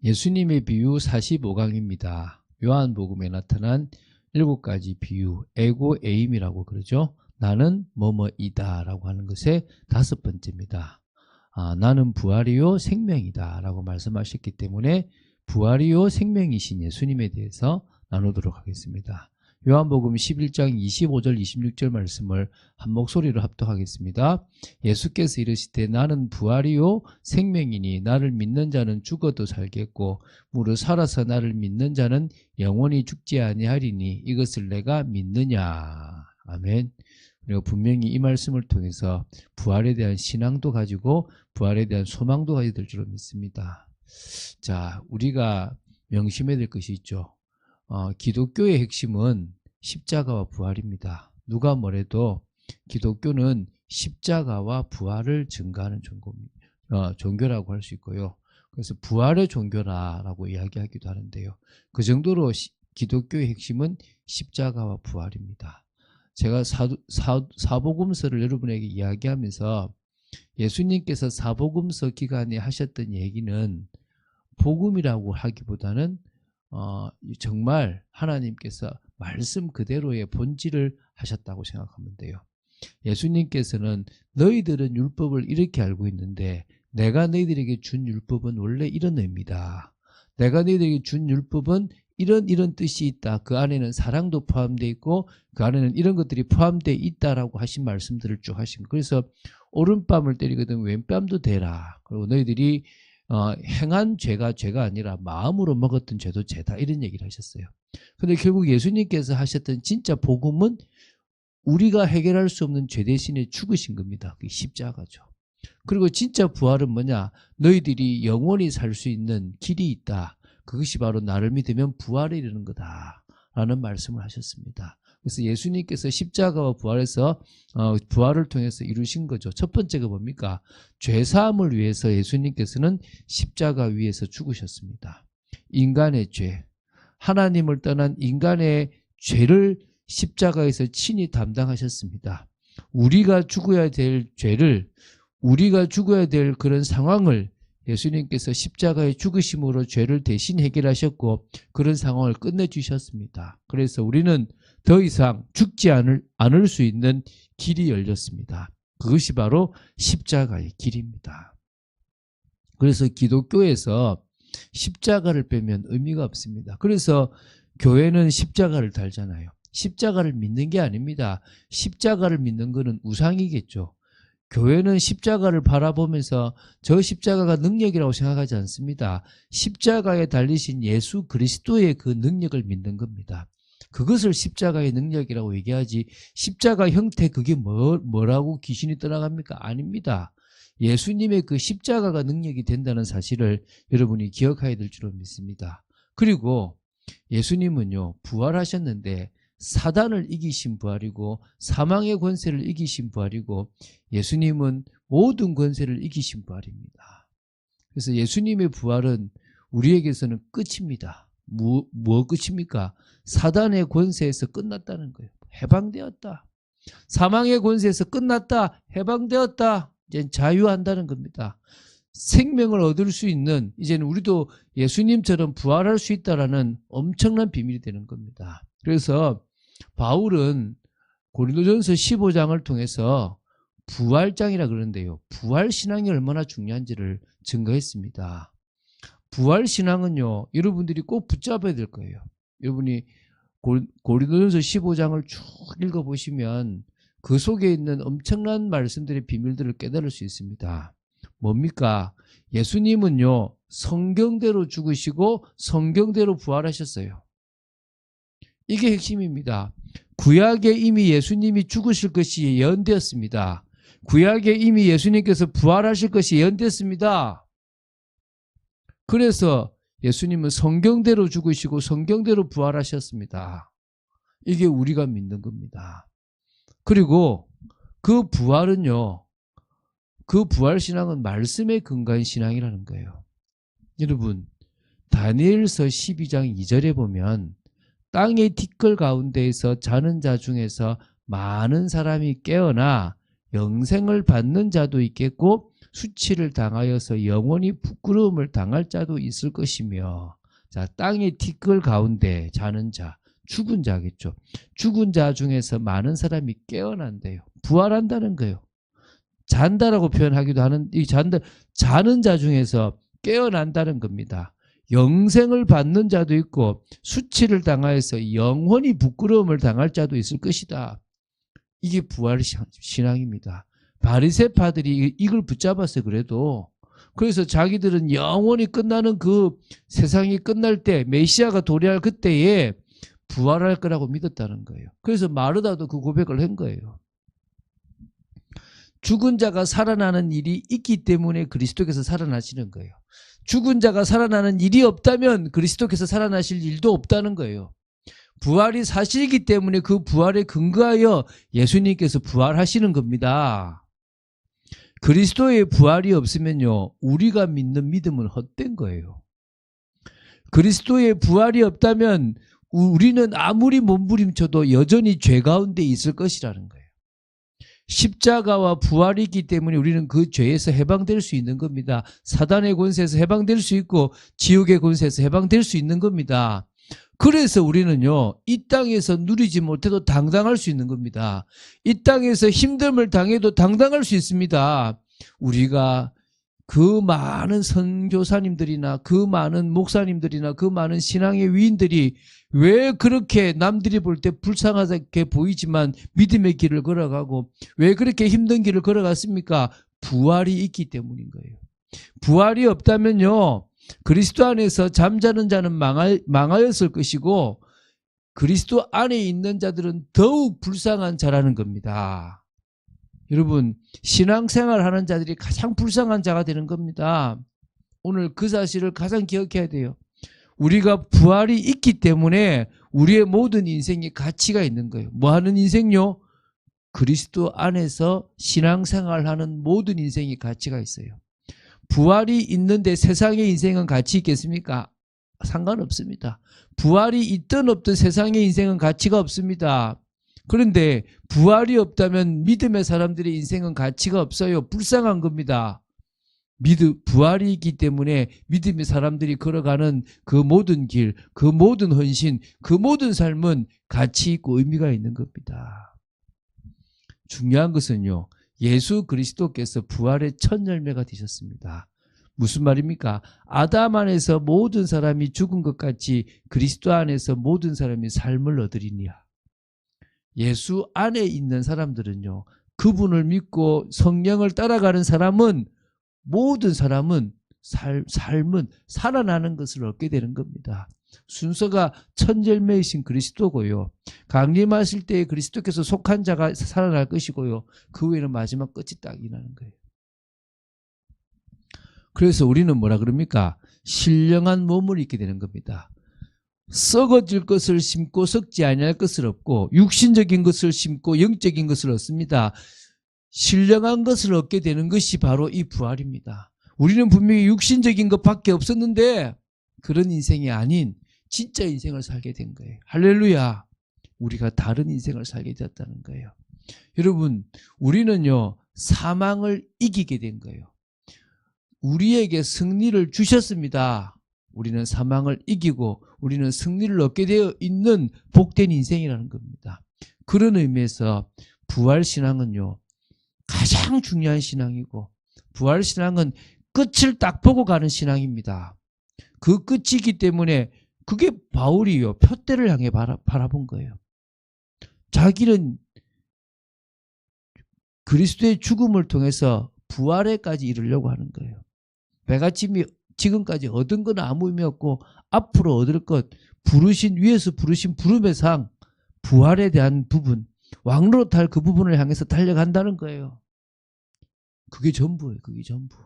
예수님의 비유 45강입니다. 요한복음에 나타난 7가지 비유, 에고 에임이라고 그러죠. 나는 뭐뭐이다 라고 하는 것의 5번째입니다. 나는 부활이요 생명이다 라고 말씀하셨기 때문에 부활이요 생명이신 예수님에 대해서 나누도록 하겠습니다. 요한복음 11장 25절 26절 말씀을 한 목소리로 합독하겠습니다. 예수께서 이르시되 나는 부활이요 생명이니 나를 믿는 자는 죽어도 살겠고 무릇 살아서 나를 믿는 자는 영원히 죽지 아니하리니 이것을 내가 믿느냐. 아멘. 그리고 분명히 이 말씀을 통해서 부활에 대한 신앙도 가지고 부활에 대한 소망도 가지게 될 줄로 믿습니다. 자, 우리가 명심해야 될 것이 있죠. 기독교의 핵심은 십자가와 부활입니다. 누가 뭐래도 기독교는 십자가와 부활을 증거하는 종교라고 할 수 있고요. 그래서 부활의 종교라고 이야기하기도 하는데요. 그 정도로 기독교의 핵심은 십자가와 부활입니다. 제가 사복음서를 여러분에게 이야기하면서 예수님께서 사복음서 기간에 하셨던 얘기는 복음이라고 하기보다는 정말 하나님께서 말씀 그대로의 본질을 하셨다고 생각하면 돼요. 예수님께서는 너희들은 율법을 이렇게 알고 있는데 내가 너희들에게 준 율법은 원래 이런 의미다. 내가 너희들에게 준 율법은 이런 뜻이 있다. 그 안에는 사랑도 포함되어 있고 그 안에는 이런 것들이 포함되어 있다라고 하신 말씀들을 쭉 하신 거예요. 그래서 오른뺨을 때리거든 왼뺨도 대라. 그리고 너희들이 행한 죄가 아니라 마음으로 먹었던 죄도 죄다 이런 얘기를 하셨어요. 그런데 결국 예수님께서 하셨던 진짜 복음은 우리가 해결할 수 없는 죄 대신에 죽으신 겁니다. 그게 십자가죠. 그리고 진짜 부활은 뭐냐? 너희들이 영원히 살 수 있는 길이 있다. 그것이 바로 나를 믿으면 부활에 이르는 거다 라는 말씀을 하셨습니다. 그래서 예수님께서 십자가와 부활을 통해서 이루신 거죠. 첫 번째가 뭡니까? 죄사함을 위해서 예수님께서는 십자가 위에서 죽으셨습니다. 인간의 죄, 하나님을 떠난 인간의 죄를 십자가에서 친히 담당하셨습니다. 우리가 죽어야 될 죄를, 우리가 죽어야 될 그런 상황을 예수님께서 십자가의 죽으심으로 죄를 대신 해결하셨고 그런 상황을 끝내주셨습니다. 그래서 우리는 더 이상 죽지 않을 수 있는 길이 열렸습니다. 그것이 바로 십자가의 길입니다. 그래서 기독교에서 십자가를 빼면 의미가 없습니다. 그래서 교회는 십자가를 달잖아요. 십자가를 믿는 게 아닙니다. 십자가를 믿는 것은 우상이겠죠. 교회는 십자가를 바라보면서 저 십자가가 능력이라고 생각하지 않습니다. 십자가에 달리신 예수 그리스도의 그 능력을 믿는 겁니다. 그것을 십자가의 능력이라고 얘기하지 십자가 형태 그게 뭐라고 귀신이 떠나갑니까? 아닙니다. 예수님의 그 십자가가 능력이 된다는 사실을 여러분이 기억해야 될 줄로 믿습니다. 그리고 예수님은요 부활하셨는데 사단을 이기신 부활이고 사망의 권세를 이기신 부활이고 예수님은 모든 권세를 이기신 부활입니다. 그래서 예수님의 부활은 우리에게서는 끝입니다. 뭐 끝입니까? 사단의 권세에서 끝났다는 거예요. 해방되었다. 사망의 권세에서 끝났다. 해방되었다. 이제 자유한다는 겁니다. 생명을 얻을 수 있는 이제는 우리도 예수님처럼 부활할 수 있다라는 엄청난 비밀이 되는 겁니다. 그래서 바울은 고린도전서 15장을 통해서 부활장이라 그러는데요. 부활신앙이 얼마나 중요한지를 증거했습니다. 부활신앙은요. 여러분들이 꼭 붙잡아야 될 거예요. 여러분이 고린도전서 15장을 쭉 읽어보시면 그 속에 있는 엄청난 말씀들의 비밀들을 깨달을 수 있습니다. 뭡니까? 예수님은요. 성경대로 죽으시고 성경대로 부활하셨어요. 이게 핵심입니다. 구약에 이미 예수님이 죽으실 것이 예언되었습니다. 구약에 이미 예수님께서 부활하실 것이 예언되었습니다. 그래서 예수님은 성경대로 죽으시고 성경대로 부활하셨습니다. 이게 우리가 믿는 겁니다. 그리고 그 부활은요. 그 부활신앙은 말씀에 근거한 신앙이라는 거예요. 여러분 다니엘서 12장 2절에 보면 땅의 티끌 가운데에서 자는 자 중에서 많은 사람이 깨어나 영생을 받는 자도 있겠고 수치를 당하여서 영원히 부끄러움을 당할 자도 있을 것이며. 자, 땅의 티끌 가운데 자는 자, 죽은 자겠죠. 죽은 자 중에서 많은 사람이 깨어난대요. 부활한다는 거예요. 잔다라고 표현하기도 하는, 이 자는 자 중에서 깨어난다는 겁니다. 영생을 받는 자도 있고 수치를 당하여서 영원히 부끄러움을 당할 자도 있을 것이다. 이게 부활 신앙입니다. 바리새파들이 이걸 붙잡았어요. 그래서 자기들은 영원히 끝나는 그 세상이 끝날 때, 메시아가 도래할 그때에 부활할 거라고 믿었다는 거예요. 그래서 마르다도 그 고백을 한 거예요. 죽은 자가 살아나는 일이 있기 때문에 그리스도께서 살아나시는 거예요. 죽은 자가 살아나는 일이 없다면 그리스도께서 살아나실 일도 없다는 거예요. 부활이 사실이기 때문에 그 부활에 근거하여 예수님께서 부활하시는 겁니다. 그리스도의 부활이 없으면요, 우리가 믿는 믿음은 헛된 거예요. 그리스도의 부활이 없다면 우리는 아무리 몸부림쳐도 여전히 죄 가운데 있을 것이라는 거예요. 십자가와 부활이 있기 때문에 우리는 그 죄에서 해방될 수 있는 겁니다. 사단의 권세에서 해방될 수 있고 지옥의 권세에서 해방될 수 있는 겁니다. 그래서 우리는요, 이 땅에서 누리지 못해도 당당할 수 있는 겁니다. 이 땅에서 힘듦을 당해도 당당할 수 있습니다. 우리가 그 많은 선교사님들이나 그 많은 목사님들이나 그 많은 신앙의 위인들이 왜 그렇게 남들이 볼 때 불쌍하게 보이지만 믿음의 길을 걸어가고 왜 그렇게 힘든 길을 걸어갔습니까? 부활이 있기 때문인 거예요. 부활이 없다면요, 그리스도 안에서 잠자는 자는 망하였을 것이고 그리스도 안에 있는 자들은 더욱 불쌍한 자라는 겁니다. 여러분, 신앙생활 하는 자들이 가장 불쌍한 자가 되는 겁니다. 오늘 그 사실을 가장 기억해야 돼요. 우리가 부활이 있기 때문에 우리의 모든 인생에 가치가 있는 거예요. 뭐 하는 인생요? 그리스도 안에서 신앙생활하는 모든 인생에 가치가 있어요. 부활이 있는데 세상의 인생은 가치 있겠습니까? 상관없습니다. 부활이 있든 없든 세상의 인생은 가치가 없습니다. 그런데 부활이 없다면 믿음의 사람들의 인생은 가치가 없어요. 불쌍한 겁니다. 부활이 있기 때문에 믿음의 사람들이 걸어가는 그 모든 길, 그 모든 헌신, 그 모든 삶은 가치 있고 의미가 있는 겁니다. 중요한 것은요, 예수 그리스도께서 부활의 첫 열매가 되셨습니다. 무슨 말입니까? 아담 안에서 모든 사람이 죽은 것 같이 그리스도 안에서 모든 사람이 삶을 얻으리니라. 예수 안에 있는 사람들은요, 그분을 믿고 성령을 따라가는 사람은 모든 사람은 삶은 살아나는 것을 얻게 되는 겁니다. 순서가 첫 열매이신 그리스도고요. 강림하실 때에 그리스도께서 속한 자가 살아날 것이고요. 그 후에는 마지막 끝이 딱 일어나는 거예요. 그래서 우리는 뭐라 그럽니까? 신령한 몸을 입게 되는 겁니다. 썩어질 것을 심고 썩지 아니할 것을 얻고 육신적인 것을 심고 영적인 것을 얻습니다. 신령한 것을 얻게 되는 것이 바로 이 부활입니다. 우리는 분명히 육신적인 것밖에 없었는데 그런 인생이 아닌 진짜 인생을 살게 된 거예요. 할렐루야. 우리가 다른 인생을 살게 되었다는 거예요. 여러분, 우리는요, 사망을 이기게 된 거예요. 우리에게 승리를 주셨습니다. 우리는 사망을 이기고 우리는 승리를 얻게 되어 있는 복된 인생이라는 겁니다. 그런 의미에서 부활신앙은요, 가장 중요한 신앙이고 부활신앙은 끝을 딱 보고 가는 신앙입니다. 그 끝이기 때문에 그게 바울이요, 표대를 향해 바라본 거예요. 자기는 그리스도의 죽음을 통해서 부활에까지 이르려고 하는 거예요. 배가침이 지금까지 얻은 건 아무 의미 없고 앞으로 얻을 것, 위에서 부르신 부름의 상, 부활에 대한 부분, 왕로로 탈 그 부분을 향해서 달려간다는 거예요. 그게 전부예요. 그게 전부.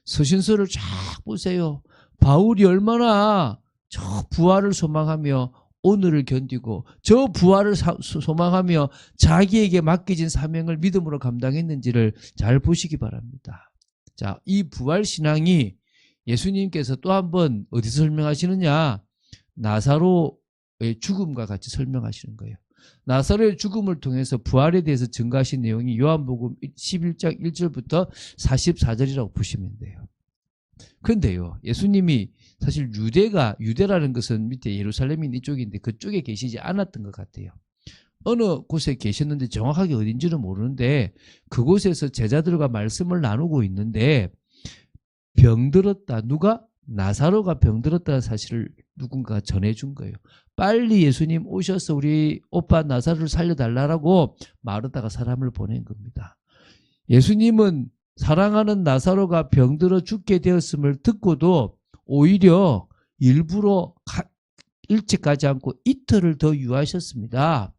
서신서를 쫙 보세요. 바울이 얼마나 저 부활을 소망하며 오늘을 견디고 저 부활을 소망하며 자기에게 맡겨진 사명을 믿음으로 감당했는지를 잘 보시기 바랍니다. 자, 이 부활신앙이 예수님께서 또 한 번 어디서 설명하시느냐? 나사로의 죽음과 같이 설명하시는 거예요. 나사로의 죽음을 통해서 부활에 대해서 증거하신 내용이 요한복음 11장 1절부터 44절이라고 보시면 돼요. 그런데요, 예수님이 사실 유대라는 것은 밑에 예루살렘이 이쪽인데 그쪽에 계시지 않았던 것 같아요. 어느 곳에 계셨는데 정확하게 어딘지는 모르는데 그곳에서 제자들과 말씀을 나누고 있는데 병들었다. 누가? 나사로가 병들었다는 사실을 누군가가 전해준 거예요. 빨리 예수님 오셔서 우리 오빠 나사로를 살려달라고 마르다가 사람을 보낸 겁니다. 예수님은 사랑하는 나사로가 병들어 죽게 되었음을 듣고도 오히려 일부러 일찍 가지 않고 이틀을 더 유하셨습니다.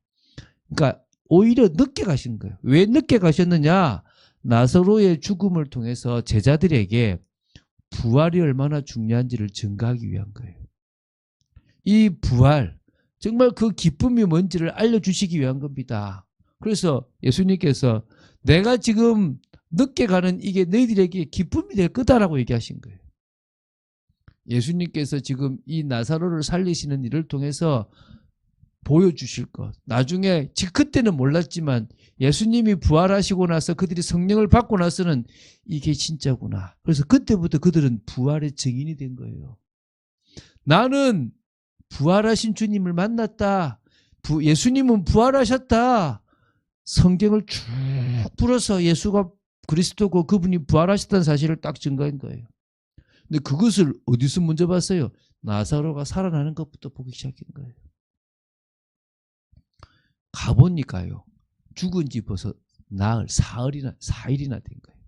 그러니까 오히려 늦게 가신 거예요. 왜 늦게 가셨느냐? 나사로의 죽음을 통해서 제자들에게 부활이 얼마나 중요한지를 증거하기 위한 거예요. 이 부활, 정말 그 기쁨이 뭔지를 알려주시기 위한 겁니다. 그래서 예수님께서 내가 지금 늦게 가는 이게 너희들에게 기쁨이 될 거다라고 얘기하신 거예요. 예수님께서 지금 이 나사로를 살리시는 일을 통해서 보여주실 것. 나중에 그때는 몰랐지만 예수님이 부활하시고 나서 그들이 성령을 받고 나서는 이게 진짜구나. 그래서 그때부터 그들은 부활의 증인이 된 거예요. 나는 부활하신 주님을 만났다. 예수님은 부활하셨다. 성경을 쭉 풀어서 예수가 그리스도고 그분이 부활하셨다는 사실을 딱 증거한 거예요. 근데 그것을 어디서 먼저 봤어요? 나사로가 살아나는 것부터 보기 시작한 거예요. 가보니까요. 죽은 지 벌써 사일이나 된 거예요.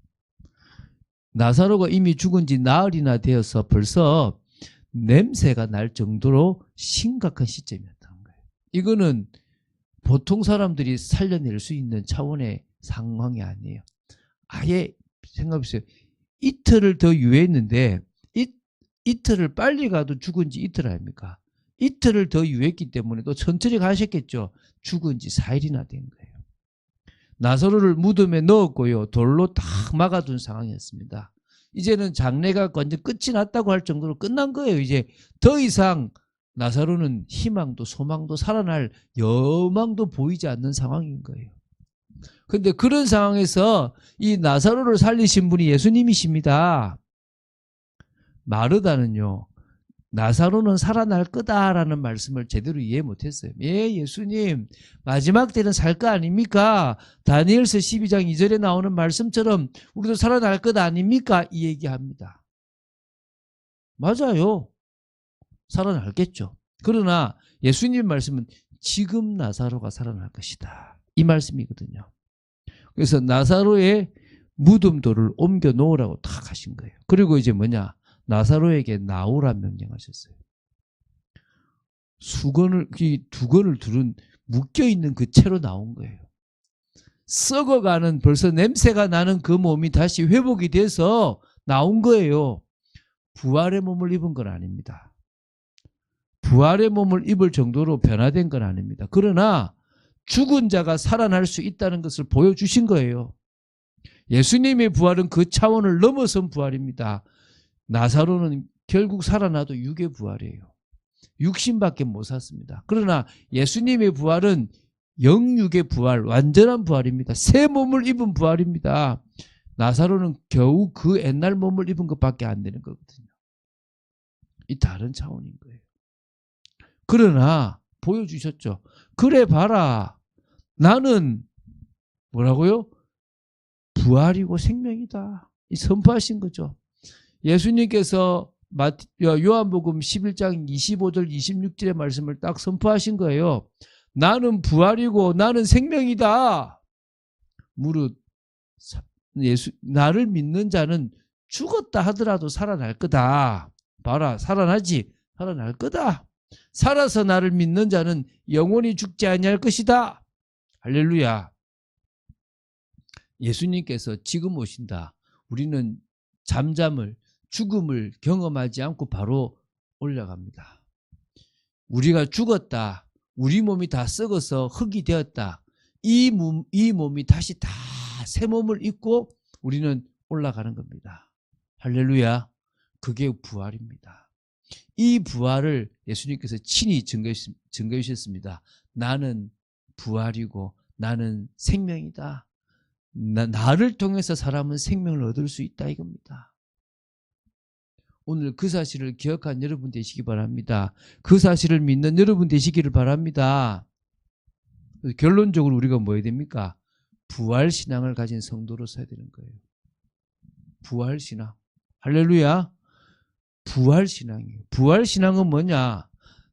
나사로가 이미 죽은 지 나흘이나 되어서 벌써 냄새가 날 정도로 심각한 시점이었다는 거예요. 이거는 보통 사람들이 살려낼 수 있는 차원의 상황이 아니에요. 아예 생각해보세요. 이틀을 더 유예했는데 이틀을 빨리 가도 죽은 지 이틀 아닙니까? 이틀을 더 유했기 때문에 또 천천히 가셨겠죠. 죽은 지 4일이나 된 거예요. 나사로를 무덤에 넣었고요. 돌로 딱 막아둔 상황이었습니다. 이제는 장례가 완전 끝이 났다고 할 정도로 끝난 거예요. 이제 더 이상 나사로는 희망도 소망도 살아날 여망도 보이지 않는 상황인 거예요. 그런데 그런 상황에서 이 나사로를 살리신 분이 예수님이십니다. 마르다는요. 나사로는 살아날 거다라는 말씀을 제대로 이해 못했어요. 예수님 마지막 때는 살 거 아닙니까? 다니엘서 12장 2절에 나오는 말씀처럼 우리도 살아날 것 아닙니까? 이 얘기합니다. 맞아요. 살아날겠죠. 그러나 예수님 말씀은 지금 나사로가 살아날 것이다. 이 말씀이거든요. 그래서 나사로의 무덤돌을 옮겨 놓으라고 딱 하신 거예요. 그리고 이제 뭐냐? 나사로에게 나오라 명령하셨어요. 두건을 둘은 묶여있는 그 채로 나온 거예요. 썩어가는 벌써 냄새가 나는 그 몸이 다시 회복이 돼서 나온 거예요. 부활의 몸을 입은 건 아닙니다. 부활의 몸을 입을 정도로 변화된 건 아닙니다. 그러나 죽은 자가 살아날 수 있다는 것을 보여주신 거예요. 예수님의 부활은 그 차원을 넘어선 부활입니다. 나사로는 결국 살아나도 육의 부활이에요. 육신밖에 못 샀습니다. 그러나 예수님의 부활은 영육의 부활, 완전한 부활입니다. 새 몸을 입은 부활입니다. 나사로는 겨우 그 옛날 몸을 입은 것밖에 안 되는 거거든요. 이 다른 차원인 거예요. 그러나 보여주셨죠. 그래 봐라. 나는 뭐라고요? 부활이고 생명이다. 이 선포하신 거죠. 예수님께서 요한복음 11장 25절 26절의 말씀을 딱 선포하신 거예요. 나는 부활이고 나는 생명이다. 무릇 나를 믿는 자는 죽었다 하더라도 살아날 거다. 봐라, 살아나지. 살아날 거다. 살아서 나를 믿는 자는 영원히 죽지 아니할 것이다. 할렐루야. 예수님께서 지금 오신다. 우리는 죽음을 경험하지 않고 바로 올라갑니다. 우리가 죽었다. 우리 몸이 다 썩어서 흙이 되었다. 이 몸이 다시 다 새 몸을 입고 우리는 올라가는 겁니다. 할렐루야. 그게 부활입니다. 이 부활을 예수님께서 친히 증거해 주셨습니다. 나는 부활이고 나는 생명이다. 나를 통해서 사람은 생명을 얻을 수 있다 이겁니다. 오늘 그 사실을 기억한 여러분 되시기 바랍니다. 그 사실을 믿는 여러분 되시기를 바랍니다. 결론적으로 우리가 뭐 해야 됩니까? 부활신앙을 가진 성도로 서야 되는 거예요. 부활신앙. 할렐루야. 부활신앙이에요. 부활신앙은 뭐냐?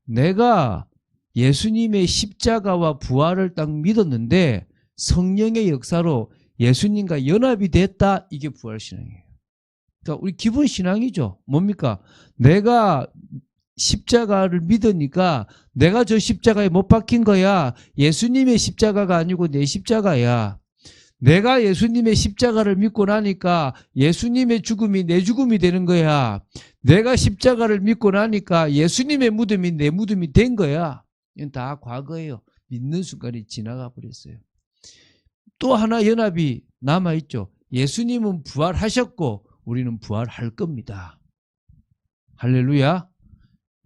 내가 예수님의 십자가와 부활을 딱 믿었는데 성령의 역사로 예수님과 연합이 됐다. 이게 부활신앙이에요. 그러니까 우리 기본 신앙이죠. 뭡니까? 내가 십자가를 믿으니까 내가 저 십자가에 못 박힌 거야. 예수님의 십자가가 아니고 내 십자가야. 내가 예수님의 십자가를 믿고 나니까 예수님의 죽음이 내 죽음이 되는 거야. 내가 십자가를 믿고 나니까 예수님의 무덤이 내 무덤이 된 거야. 이건 다 과거예요. 믿는 순간이 지나가 버렸어요. 또 하나 연합이 남아있죠. 예수님은 부활하셨고 우리는 부활할 겁니다. 할렐루야.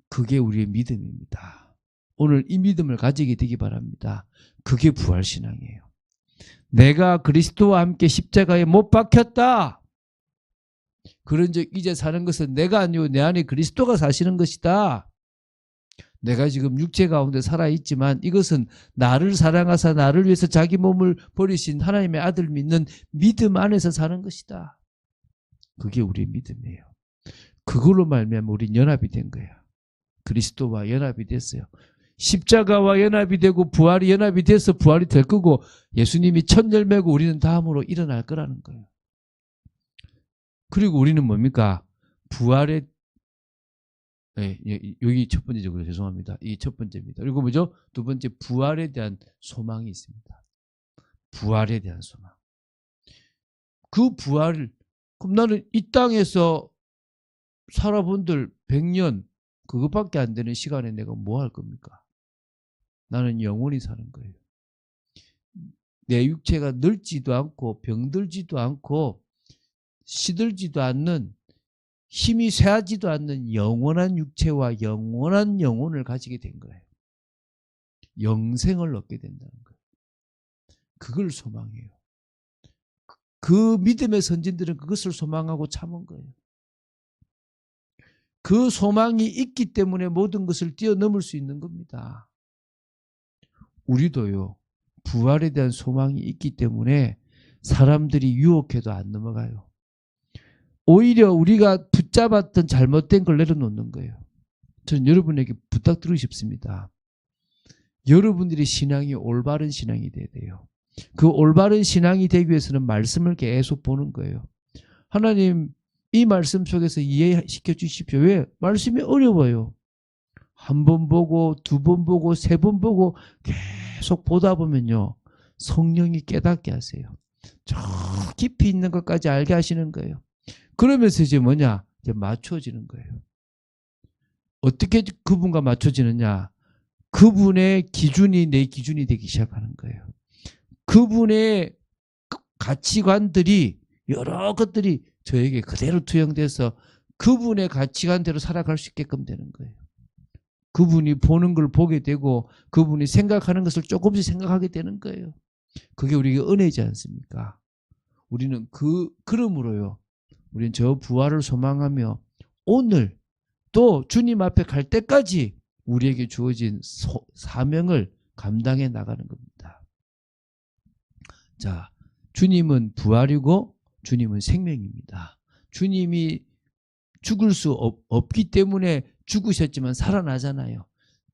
그게 우리의 믿음입니다. 오늘 이 믿음을 가지게 되기 바랍니다. 그게 부활신앙이에요. 내가 그리스도와 함께 십자가에 못 박혔다. 그런 적 이제 사는 것은 내가 아니고 내 안에 그리스도가 사시는 것이다. 내가 지금 육체 가운데 살아있지만 이것은 나를 사랑하사 나를 위해서 자기 몸을 버리신 하나님의 아들 믿는 믿음 안에서 사는 것이다. 그게 우리의 믿음이에요. 그걸로 말미암아 우리는 연합이 된 거예요. 그리스도와 연합이 됐어요. 십자가와 연합이 되고 부활이 연합이 돼서 부활이 될 거고 예수님이 첫 열매고 우리는 다음으로 일어날 거라는 거예요. 그리고 우리는 뭡니까? 부활의 여기 첫 번째죠. 죄송합니다. 이 첫 번째입니다. 그리고 뭐죠? 두 번째 부활에 대한 소망이 있습니다. 부활에 대한 소망. 그 부활을 그럼 나는 이 땅에서 살아본들 100년 그것밖에 안 되는 시간에 내가 뭐 할 겁니까? 나는 영원히 사는 거예요. 내 육체가 늙지도 않고 병들지도 않고 시들지도 않는 힘이 쇠하지도 않는 영원한 육체와 영원한 영혼을 가지게 된 거예요. 영생을 얻게 된다는 거예요. 그걸 소망해요. 그 믿음의 선진들은 그것을 소망하고 참은 거예요. 그 소망이 있기 때문에 모든 것을 뛰어넘을 수 있는 겁니다. 우리도요. 부활에 대한 소망이 있기 때문에 사람들이 유혹해도 안 넘어가요. 오히려 우리가 붙잡았던 잘못된 걸 내려놓는 거예요. 저는 여러분에게 부탁드리고 싶습니다. 여러분들의 신앙이 올바른 신앙이 돼야 돼요. 그 올바른 신앙이 되기 위해서는 말씀을 계속 보는 거예요. 하나님 이 말씀 속에서 이해시켜 주십시오. 왜? 말씀이 어려워요. 한 번 보고 두 번 보고 세 번 보고 계속 보다 보면요. 성령이 깨닫게 하세요. 저 깊이 있는 것까지 알게 하시는 거예요. 그러면서 이제 뭐냐? 이제 맞춰지는 거예요. 어떻게 그분과 맞춰지느냐? 그분의 기준이 내 기준이 되기 시작하는 거예요. 그분의 가치관들이 여러 것들이 저에게 그대로 투영돼서 그분의 가치관대로 살아갈 수 있게끔 되는 거예요. 그분이 보는 걸 보게 되고 그분이 생각하는 것을 조금씩 생각하게 되는 거예요. 그게 우리에게 은혜지 않습니까? 우리는 그러므로요. 우리는 저 부활을 소망하며 오늘 또 주님 앞에 갈 때까지 우리에게 주어진 사명을 감당해 나가는 겁니다. 자, 주님은 부활이고 주님은 생명입니다. 주님이 죽을 수 없기 때문에 죽으셨지만 살아나잖아요.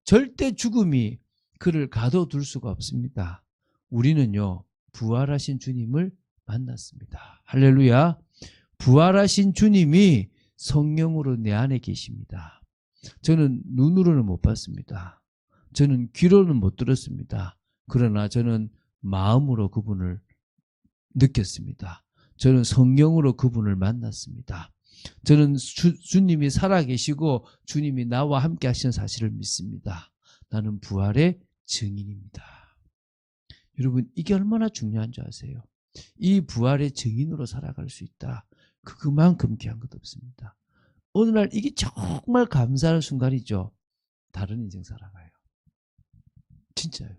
절대 죽음이 그를 가둬둘 수가 없습니다. 우리는요, 부활하신 주님을 만났습니다. 할렐루야. 부활하신 주님이 성령으로 내 안에 계십니다. 저는 눈으로는 못 봤습니다. 저는 귀로는 못 들었습니다. 그러나 저는 마음으로 그분을 느꼈습니다. 저는 성령으로 그분을 만났습니다. 저는 주님이 살아계시고 주님이 나와 함께 하시는 사실을 믿습니다. 나는 부활의 증인입니다. 여러분 이게 얼마나 중요한 줄 아세요? 이 부활의 증인으로 살아갈 수 있다. 그만큼 귀한 것 없습니다. 어느 날 이게 정말 감사한 순간이죠. 다른 인생 살아가요. 진짜요.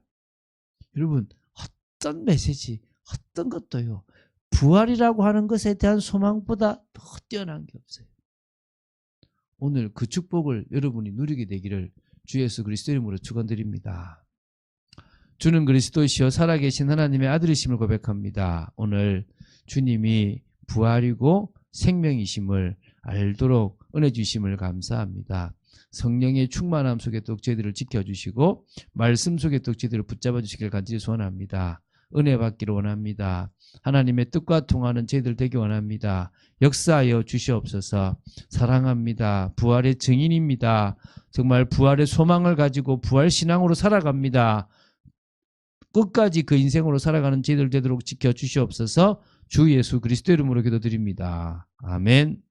여러분 어떤 메시지, 어떤 것도요. 부활이라고 하는 것에 대한 소망보다 더 뛰어난 게 없어요. 오늘 그 축복을 여러분이 누리게 되기를 주 예수 그리스도 이름으로 축원드립니다. 주는 그리스도이시여 살아계신 하나님의 아들이심을 고백합니다. 오늘 주님이 부활이고 생명이심을 알도록 은혜 주심을 감사합니다. 성령의 충만함 속에 또 저희들을 지켜주시고 말씀 속에 또 저희들을 붙잡아 주시길 간절히 소원합니다. 은혜 받기를 원합니다. 하나님의 뜻과 통하는 저희들 되기 원합니다. 역사하여 주시옵소서. 사랑합니다. 부활의 증인입니다. 정말 부활의 소망을 가지고 부활 신앙으로 살아갑니다. 끝까지 그 인생으로 살아가는 저희들 되도록 지켜주시옵소서. 주 예수 그리스도 이름으로 기도드립니다. 아멘.